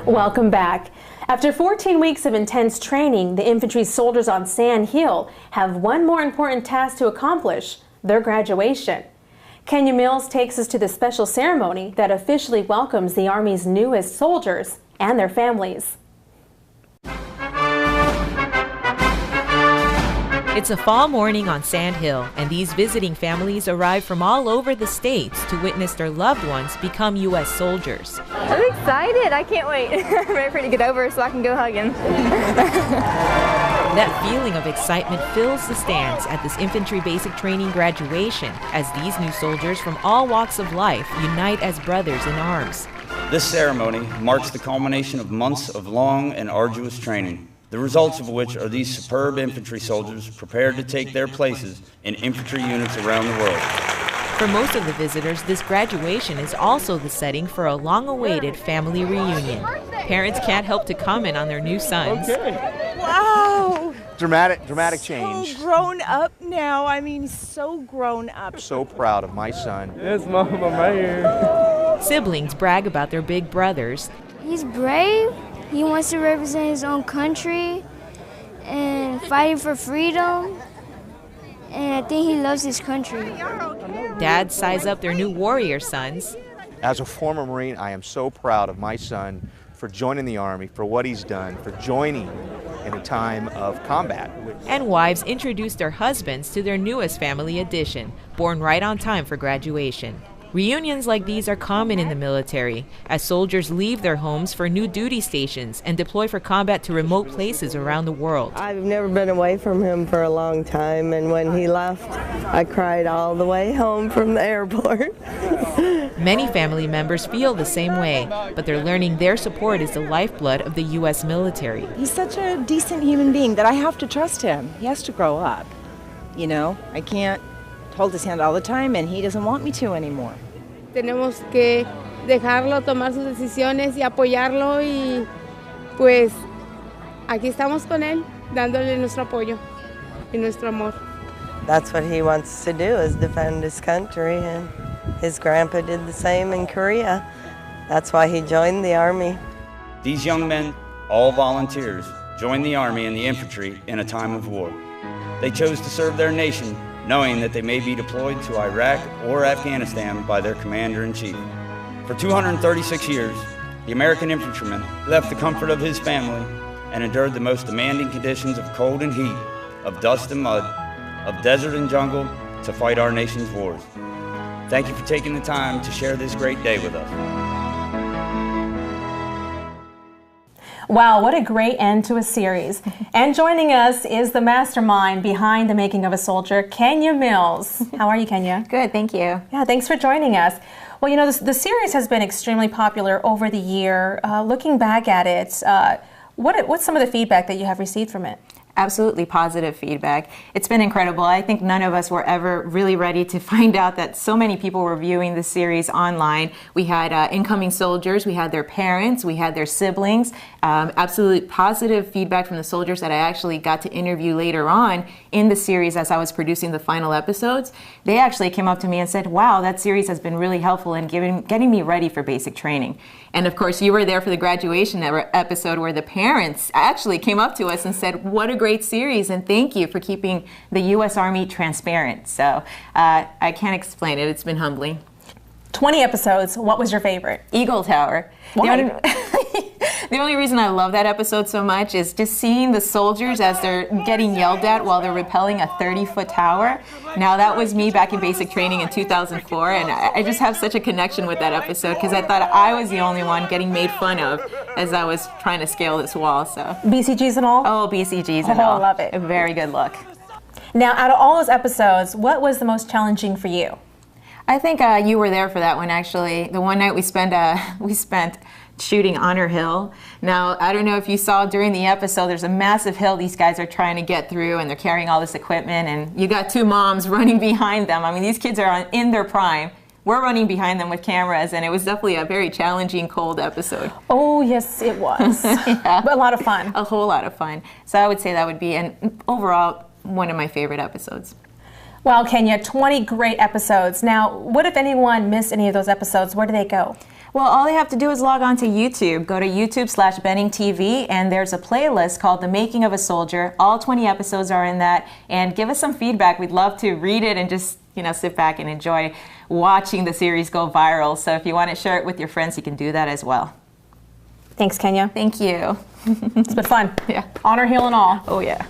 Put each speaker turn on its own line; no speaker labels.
Welcome back. After 14 weeks of intense training, the infantry soldiers on Sand Hill have one more important task to accomplish: their graduation. Kenya Mills takes us to the special ceremony that officially welcomes the Army's newest soldiers and their families.
It's a fall morning on Sand Hill, and these visiting families arrive from all over the states to witness their loved ones become U.S. soldiers.
I'm excited. I can't wait. I'm ready for it to get over so I can go hug him.
That feeling of excitement fills the stands at this infantry basic training graduation as these new soldiers from all walks of life unite as brothers in arms.
This ceremony marks the culmination of months of long and arduous training, the results of which are these superb infantry soldiers prepared to take their places in infantry units around the world.
For most of the visitors, this graduation is also the setting for a long-awaited family reunion. Parents can't help to comment on their new sons.
Okay.
Wow!
Dramatic change.
So grown up now. I mean, so grown up.
So proud of my son.
Yes, Mama, man.
Siblings brag about their big brothers.
He's brave. He wants to represent his own country and fighting for freedom. And I think he loves his country.
Dads size up their new warrior sons.
As a former Marine, I am so proud of my son for joining the Army, for what he's done, for joining in a time of combat.
And wives introduce their husbands to their newest family addition, born right on time for graduation. Reunions like these are common in the military, as soldiers leave their homes for new duty stations and deploy for combat to remote places around the world.
I've never been away from him for a long time, and when he left, I cried all the way home from the airport.
Many family members feel the same way, but they're learning their support is the lifeblood of the U.S. military.
He's such a decent human being that I have to trust him. He has to grow up. You know, I can't hold his hand all the time, and he doesn't want me to anymore.
Tenemos que dejarlo tomar sus decisiones y apoyarlo, y pues aquí estamos con él, dándole nuestro apoyo y nuestro amor.
That's what he wants to do, is defend his country, and his grandpa did the same in Korea. That's why he joined the Army.
These young men, all volunteers, joined the Army and the infantry in a time of war. They chose to serve their nation, knowing that they may be deployed to Iraq or Afghanistan by their commander-in-chief. For 236 years, the American infantryman left the comfort of his family and endured the most demanding conditions of cold and heat, of dust and mud, of desert and jungle to fight our nation's wars. Thank you for taking the time to share this great day with us.
Wow, what a great end to a series. And joining us is the mastermind behind The Making of a Soldier, Kenya Mills. How are you, Kenya?
Good, thank you.
Yeah, thanks for joining us. Well, you know, the series has been extremely popular over the year. Looking back at it, what's some of the feedback that you have received from it?
Absolutely positive feedback. It's been incredible. I think none of us were ever really ready to find out that so many people were viewing the series online. We had incoming soldiers, we had their parents, we had their siblings. Absolutely positive feedback from the soldiers that I actually got to interview later on in the series as I was producing the final episodes. They actually came up to me and said, wow, that series has been really helpful in getting me ready for basic training. And of course, you were there for the graduation episode where the parents actually came up to us and said, what a great series, and thank you for keeping the U.S. Army transparent. So I can't explain it. It's been humbling.
20 episodes. What was your favorite?
Eagle Tower.
Why?
The only reason I love that episode so much is just seeing the soldiers as they're getting yelled at while they're rappelling a 30-foot tower. Now, that was me back in basic training in 2004, and I just have such a connection with that episode because I thought I was the only one getting made fun of as I was trying to scale this wall. So
BCGs and all?
Oh, BCGs and all.
I love it.
A very good look.
Now, out of all those episodes, what was the most challenging for you?
I think you were there for that one, actually. The one night we spent shooting Honor Hill. Now, I don't know if you saw during the episode, there's a massive hill these guys are trying to get through, and they're carrying all this equipment, and you got two moms running behind them. I mean, these kids are in their prime. We're running behind them with cameras, and it was definitely a very challenging, cold episode.
Oh, yes, it was.
Yeah.
But a lot of fun.
A whole lot of fun. So I would say that would be, and overall, one of my favorite episodes.
Well, Kenya, 20 great episodes. Now, what if anyone missed any of those episodes? Where do they go?
Well, all they have to do is log on to YouTube. Go to YouTube/BenningTV, and there's a playlist called The Making of a Soldier. All 20 episodes are in that, and give us some feedback. We'd love to read it and just, sit back and enjoy watching the series go viral. So if you want to share it with your friends, you can do that as well.
Thanks, Kenya.
Thank you.
It's been fun.
Yeah.
Honor, heel, and all.
Oh, yeah.